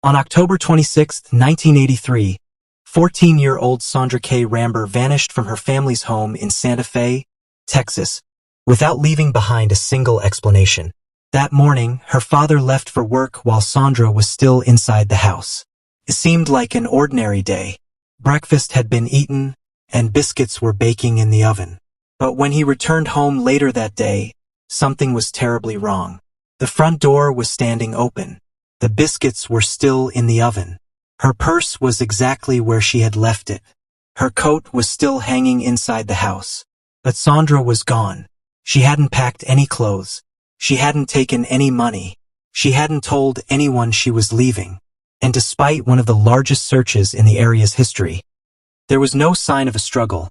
On October 26, 1983, 14-year-old Sandra K. Ramber vanished from her family's home in Santa Fe, Texas, without leaving behind a single explanation. That morning, her father left for work while Sandra was still inside the house. It seemed like an ordinary day. Breakfast had been eaten, and biscuits were baking in the oven. But when he returned home later that day, something was terribly wrong. The front door was standing open. The biscuits were still in the oven. Her purse was exactly where she had left it. Her coat was still hanging inside the house. But Sandra was gone. She hadn't packed any clothes. She hadn't taken any money. She hadn't told anyone she was leaving. And despite one of the largest searches in the area's history, there was no sign of a struggle,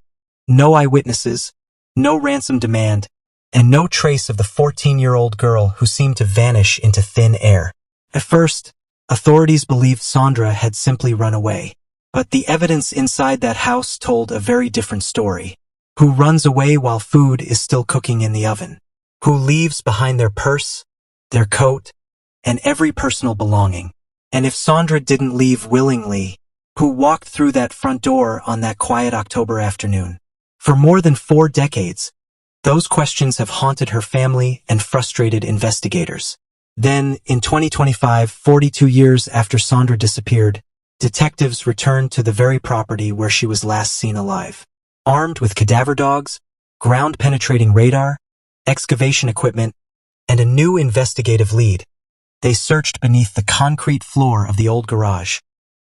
no eyewitnesses, no ransom demand, and no trace of the 14-year-old girl who seemed to vanish into thin air. At first, authorities believed Sandra had simply run away. But the evidence inside that house told a very different story. Who runs away while food is still cooking in the oven? Who leaves behind their purse, their coat, and every personal belonging? And if Sandra didn't leave willingly, who walked through that front door on that quiet October afternoon? For more than 4 decades, those questions have haunted her family and frustrated investigators. Then, in 2025, 42 years after Sandra disappeared, detectives returned to the very property where she was last seen alive. Armed with cadaver dogs, ground-penetrating radar, excavation equipment, and a new investigative lead, they searched beneath the concrete floor of the old garage,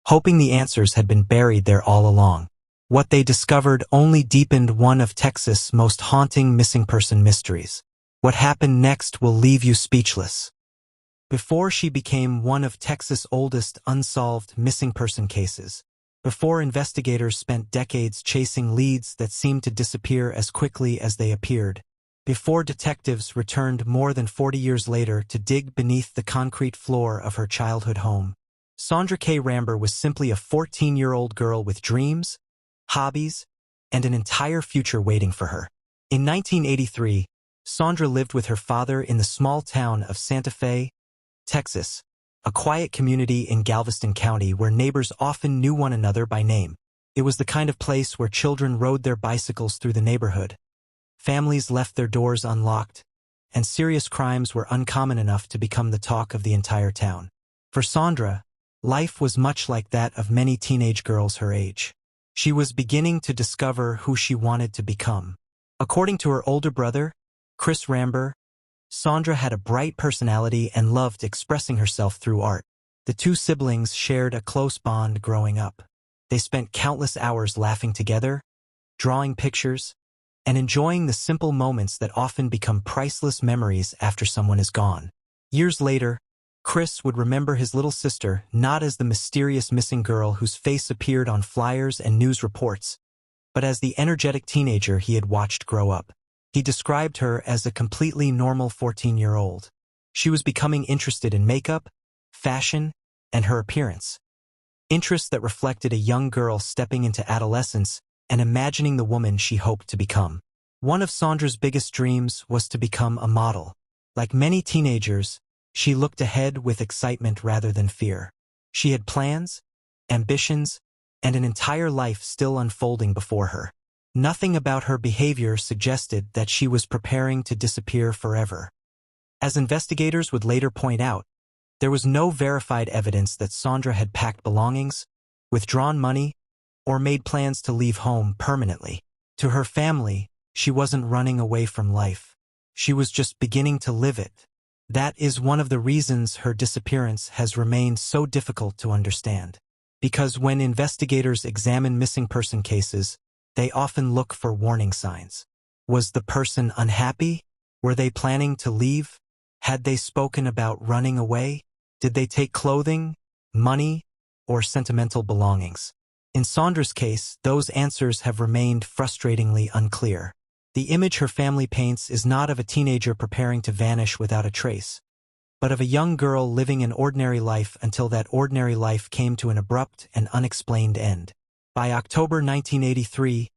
hoping the answers had been buried there all along. What they discovered only deepened one of Texas' most haunting missing person mysteries. What happened next will leave you speechless. Before she became one of Texas' oldest unsolved missing person cases, before investigators spent decades chasing leads that seemed to disappear as quickly as they appeared, before detectives returned more than 40 years later to dig beneath the concrete floor of her childhood home, Sandra K. Ramber was simply a 14-year-old girl with dreams, hobbies, and an entire future waiting for her. In 1983, Sandra lived with her father in the small town of Santa Fe, Texas, a quiet community in Galveston County where neighbors often knew one another by name. It was the kind of place where children rode their bicycles through the neighborhood. Families left their doors unlocked, and serious crimes were uncommon enough to become the talk of the entire town. For Sandra, life was much like that of many teenage girls her age. She was beginning to discover who she wanted to become. According to her older brother, Chris Ramber, Sandra had a bright personality and loved expressing herself through art. The two siblings shared a close bond growing up. They spent countless hours laughing together, drawing pictures, and enjoying the simple moments that often become priceless memories after someone is gone. Years later, Chris would remember his little sister not as the mysterious missing girl whose face appeared on flyers and news reports, but as the energetic teenager he had watched grow up. He described her as a completely normal 14-year-old. She was becoming interested in makeup, fashion, and her appearance. Interests that reflected a young girl stepping into adolescence and imagining the woman she hoped to become. One of Sandra's biggest dreams was to become a model. Like many teenagers, she looked ahead with excitement rather than fear. She had plans, ambitions, and an entire life still unfolding before her. Nothing about her behavior suggested that she was preparing to disappear forever. As investigators would later point out, there was no verified evidence that Sandra had packed belongings, withdrawn money, or made plans to leave home permanently. To her family, she wasn't running away from life. She was just beginning to live it. That is one of the reasons her disappearance has remained so difficult to understand. Because when investigators examine missing person cases, they often look for warning signs. Was the person unhappy? Were they planning to leave? Had they spoken about running away? Did they take clothing, money, or sentimental belongings? In Sandra's case, those answers have remained frustratingly unclear. The image her family paints is not of a teenager preparing to vanish without a trace, but of a young girl living an ordinary life until that ordinary life came to an abrupt and unexplained end. By October 1983,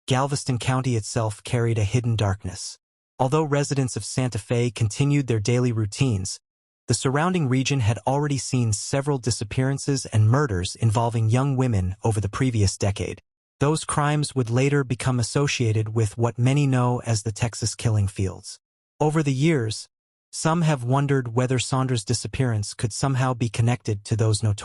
Galveston County itself carried a hidden darkness. Although residents of Santa Fe continued their daily routines, The surrounding region had already seen several disappearances and murders involving young women over the previous decade. Those crimes would later become associated with what many know as the Texas killing fields. Over the years, some have wondered whether Sandra's disappearance could somehow be connected to those notorious